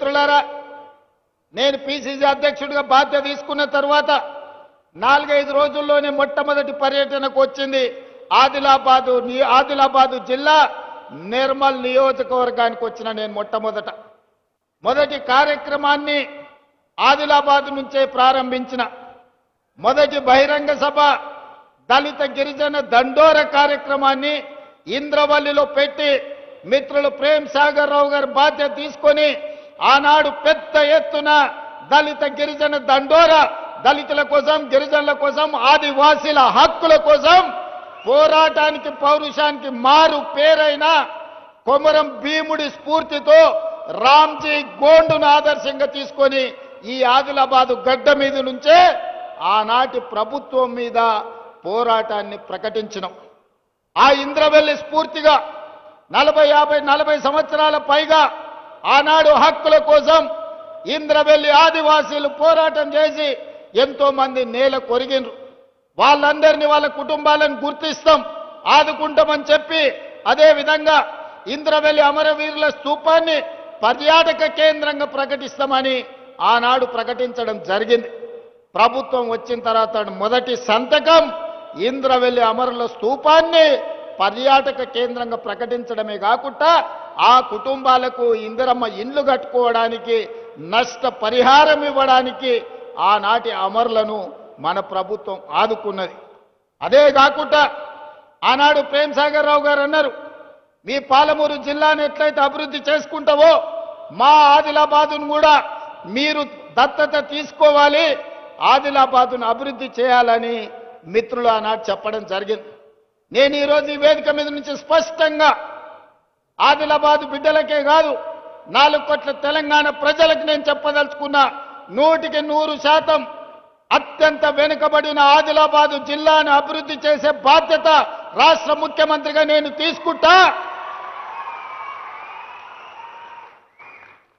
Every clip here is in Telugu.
మిత్రులారా, నేను పిసిసి అధ్యక్షుడిగా బాధ్యత తీసుకున్న తర్వాత 4-5 రోజుల్లోనే మొట్టమొదటి పర్యటనకు వచ్చింది ఆదిలాబాదు జిల్లా నిర్మల్ నియోజకవర్గానికి వచ్చిన నేను మొదటి కార్యక్రమాన్ని ఆదిలాబాద్ నుంచే ప్రారంభించిన. మొదటి బహిరంగ సభ దళిత గిరిజన దండోర కార్యక్రమాన్ని ఇంద్రవల్లిలో పెట్టి మిత్రులు ప్రేమ్ సాగర్ రావు గారు బాధ్యత తీసుకొని ఆనాడు పెద్ద ఎత్తున దళిత గిరిజన దండోర దళితుల కోసం, గిరిజనుల కోసం, ఆదివాసీల హక్కుల కోసం పోరాటానికి పౌరుషానికి మారు పేరైన కొమరం భీముడి స్ఫూర్తితో రామ్జీ గోండును ఆదర్శంగా తీసుకొని ఈ ఆదిలాబాదు గడ్డ మీద నుంచే ఆనాటి ప్రభుత్వం మీద పోరాటాన్ని ప్రకటించినాం. ఆ ఇంద్రవెల్లి స్ఫూర్తిగా 40 సంవత్సరాల పైగా ఆనాడు హక్కుల కోసం ఇంద్రవెల్లి ఆదివాసీలు పోరాటం చేసి ఎంతో మంది నేల కొరిగినరు. వాళ్ళందరినీ వాళ్ళ కుటుంబాలను గుర్తిస్తాం, ఆదుకుంటామని చెప్పి అదే విధంగా ఇంద్రవెల్లి అమరవీరుల స్తూపాన్ని పర్యాటక కేంద్రంగా ప్రకటిస్తామని ఆనాడు ప్రకటించడం జరిగింది. ప్రభుత్వం వచ్చిన తర్వాత మొదటి సంతకం ఇంద్రవెల్లి అమరుల స్తూపాన్ని పర్యాటక కేంద్రంగా ప్రకటించడమే కాకుండా ఆ కుటుంబాలకు ఇందిరమ్మ ఇండ్లు కట్టుకోవడానికి నష్ట పరిహారం ఇవ్వడానికి ఆనాటి అమరులను మన ప్రభుత్వం ఆదుకున్నది. అదే కాకుండా ఆనాడు ప్రేమ్ సాగర్ రావు గారు అన్నారు, మీ పాలమూరు జిల్లాను ఎట్లయితే అభివృద్ధి చేసుకుంటావో మా ఆదిలాబాదును కూడా మీరు దత్తత తీసుకోవాలి, ఆదిలాబాదును అభివృద్ధి చేయాలని మిత్రులు ఆనాడు చెప్పడం జరిగింది. నేను ఈరోజు ఈ వేదిక మీద నుంచి స్పష్టంగా ఆదిలాబాదు బిడ్డలకే కాదు 4 కోట్ల తెలంగాణ ప్రజలకు నేను చెప్పదలుచుకున్నా, 100% అత్యంత వెనుకబడిన ఆదిలాబాదు జిల్లాను అభివృద్ధి చేసే బాధ్యత రాష్ట్ర ముఖ్యమంత్రిగా నేను తీసుకుంటా.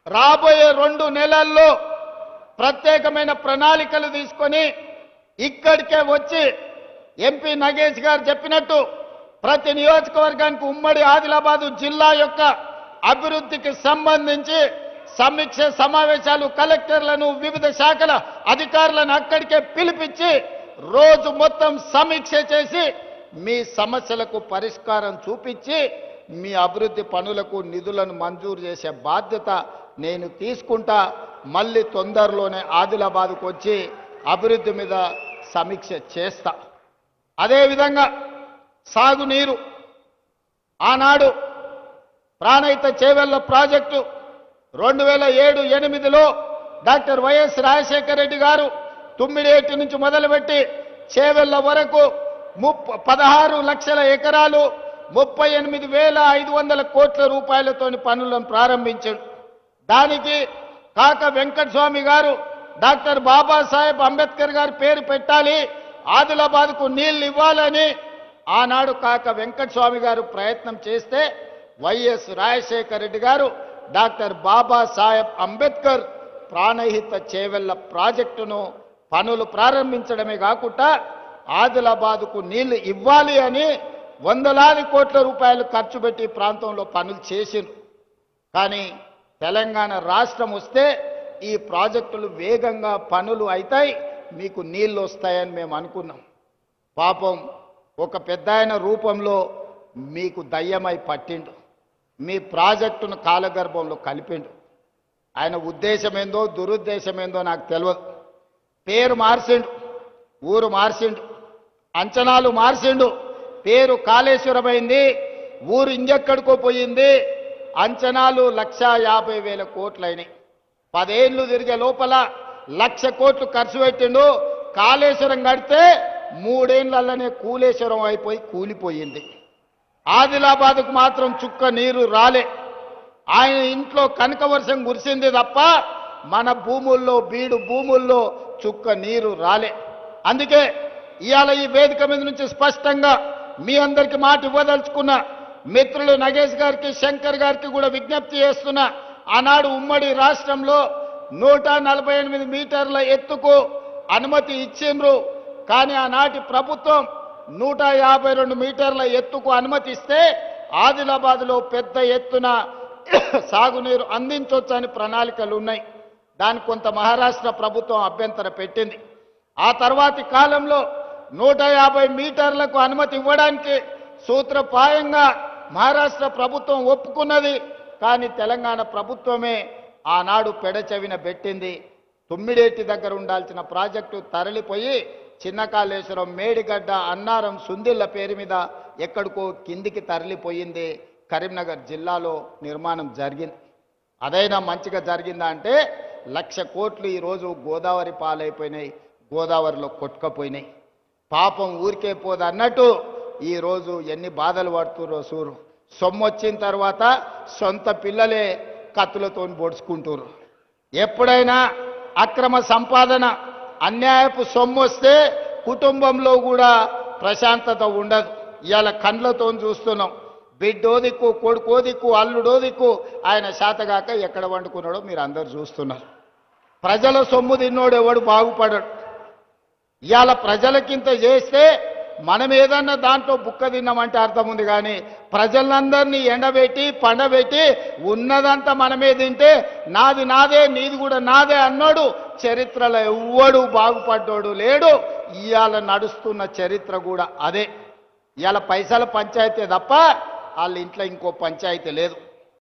రాబోయే 2 నెలల్లో ప్రత్యేకమైన ప్రణాళికలు తీసుకొని ఇక్కడికే వచ్చి ఎంపీ నగేష్ గారు చెప్పినట్టు ప్రతి నియోజకవర్గానికి ఉమ్మడి ఆదిలాబాదు జిల్లా యొక్క అభివృద్ధికి సంబంధించి సమీక్ష సమావేశాలు కలెక్టర్లను వివిధ శాఖల అధికారులను అక్కడికే పిలిపించి రోజు మొత్తం సమీక్ష చేసి మీ సమస్యలకు పరిష్కారం చూపించి మీ అభివృద్ధి పనులకు నిధులను మంజూరు చేసే బాధ్యత నేను తీసుకుంటా. మళ్ళీ తొందరలోనే ఆదిలాబాద్కు వచ్చి అభివృద్ధి మీద సమీక్ష చేస్తా. అదేవిధంగా సాగునీరు ఆనాడు ప్రాణహిత చేవెళ్ల ప్రాజెక్టు 2007-8లో డాక్టర్ వైఎస్ రాజశేఖర రెడ్డి గారు తుమ్మిడేటి నుంచి మొదలుపెట్టి చేవెళ్ల వరకు 16 లక్షల ఎకరాలు 38,500 కోట్ల రూపాయలతో పనులను ప్రారంభించాడు. దానికి కాక వెంకటస్వామి గారు డాక్టర్ బాబాసాహెబ్ అంబేద్కర్ గారి పేరు పెట్టాలి, ఆదిలాబాద్కు నీళ్లు ఇవ్వాలని ఆనాడు కాక వెంకటస్వామి గారు ప్రయత్నం చేస్తే వైఎస్ రాజశేఖర రెడ్డి గారు డాక్టర్ బాబాసాహెబ్ అంబేద్కర్ ప్రాణహిత చేవెళ్ల ప్రాజెక్టును పనులు ప్రారంభించడమే కాకుండా ఆదిలాబాద్కు నీళ్లు ఇవ్వాలి అని వందలాది కోట్ల రూపాయలు ఖర్చు పెట్టి ప్రాంతంలో పనులు చేసిండ్రు. కానీ తెలంగాణ రాష్ట్రం వస్తే ఈ ప్రాజెక్టులు వేగంగా పనులు అవుతాయి, మీకు నీళ్లు వస్తాయని మేము అనుకున్నాం. పాపం ఒక పెద్దాయన రూపంలో మీకు దయ్యమై పట్టిండు, మీ ప్రాజెక్టును కాలగర్భంలో కలిపిండు. ఆయన ఉద్దేశమేందో దురుద్దేశమేందో నాకు తెలియదు. పేరు మార్చిండు, ఊరు మార్చిండు, అంచనాలు మార్చిండు. పేరు కాళేశ్వరమైంది, ఊరు ఇంకెక్కడికో పోయింది. అంచనాలు 1,50,000 కోట్లయినాయి. 10 ఏళ్ళు తిరిగే లోపల 1,00,000 కోట్లు ఖర్చు పెట్టిండు. కాళేశ్వరం కడితే 3 ఏళ్లలోనే కూలేశ్వరం అయిపోయి కూలిపోయింది. ఆదిలాబాద్కు మాత్రం చుక్క నీరు రాలే. ఆయన ఇంట్లో కనక వర్షం కురిసింది తప్ప మన భూముల్లో బీడు భూముల్లో చుక్క నీరు రాలే. అందుకే ఇవాళ ఈ వేదిక మీద నుంచి స్పష్టంగా మీ అందరికీ మాట ఇవ్వదలుచుకున్నా. మిత్రులు నగేష్ గారికి, శంకర్ గారికి కూడా విజ్ఞప్తి చేస్తున్నా. ఆనాడు ఉమ్మడి రాష్ట్రంలో 148 మీటర్ల ఎత్తుకు అనుమతి ఇచ్చిండ్రు. కానీ ఆనాటి ప్రభుత్వం 152 మీటర్ల ఎత్తుకు అనుమతి ఇస్తే ఆదిలాబాద్లో పెద్ద ఎత్తున సాగునీరు అందించొచ్చని ప్రణాళికలు ఉన్నాయి. దానికి కొంత మహారాష్ట్ర ప్రభుత్వం అభ్యంతర పెట్టింది. ఆ తర్వాతి కాలంలో 150 మీటర్లకు అనుమతి ఇవ్వడానికి సూత్రప్రాయంగా మహారాష్ట్ర ప్రభుత్వం ఒప్పుకున్నది. కానీ తెలంగాణ ప్రభుత్వమే ఆనాడు పెడచెవిన పెట్టింది. తుమ్మిడేటి దగ్గర ఉండాల్సిన ప్రాజెక్టు తరలిపోయి చిన్నకాళేశ్వరం, మేడిగడ్డ, అన్నారం, సుందిళ్ల పేరు మీద ఎక్కడికో కిందికి తరలిపోయింది. కరీంనగర్ జిల్లాలో నిర్మాణం జరిగింది. అదైనా మంచిగా జరిగిందా అంటే 1,00,000 కోట్లు ఈరోజు గోదావరి పాలైపోయినాయి, గోదావరిలో కొట్టుకపోయినాయి. పాపం ఊరికే పోదు అన్నట్టు ఈరోజు ఎన్ని బాధలు పడుతుర్రో సూరు. సొమ్ము వచ్చిన తర్వాత సొంత పిల్లలే కత్తులతో పొడుచుకుంటారు. ఎప్పుడైనా అక్రమ సంపాదన, అన్యాయపు సొమ్ము వస్తే కుటుంబంలో కూడా ప్రశాంతత ఉండదు. ఇవాళ కండ్లతో చూస్తున్నాం. బిడ్డో దిక్కు, కొడుకో దిక్కు, అల్లుడో దిక్కు, ఆయన శాతగాక ఎక్కడ వండుకున్నాడో మీరు అందరు చూస్తున్నారు. ప్రజల సొమ్ము తిన్నోడు ఎవడు బాగుపడడు. ఇవాళ ప్రజలకింత చేస్తే మనం ఏదన్నా దాంట్లో బుక్క తిన్నామంటే అర్థం ఉంది. కానీ ప్రజలందరినీ ఎండబెట్టి పండబెట్టి ఉన్నదంతా మనమే తింటే నాది నాదే, నీది కూడా నాదే అన్నాడు చరిత్రలో ఎవ్వడు బాగుపడ్డాడు లేడు. ఇవాళ నడుస్తున్న చరిత్ర కూడా అదే. ఇవాళ పైసల పంచాయతీ తప్ప వాళ్ళ ఇంట్లో ఇంకో పంచాయతీ లేదు.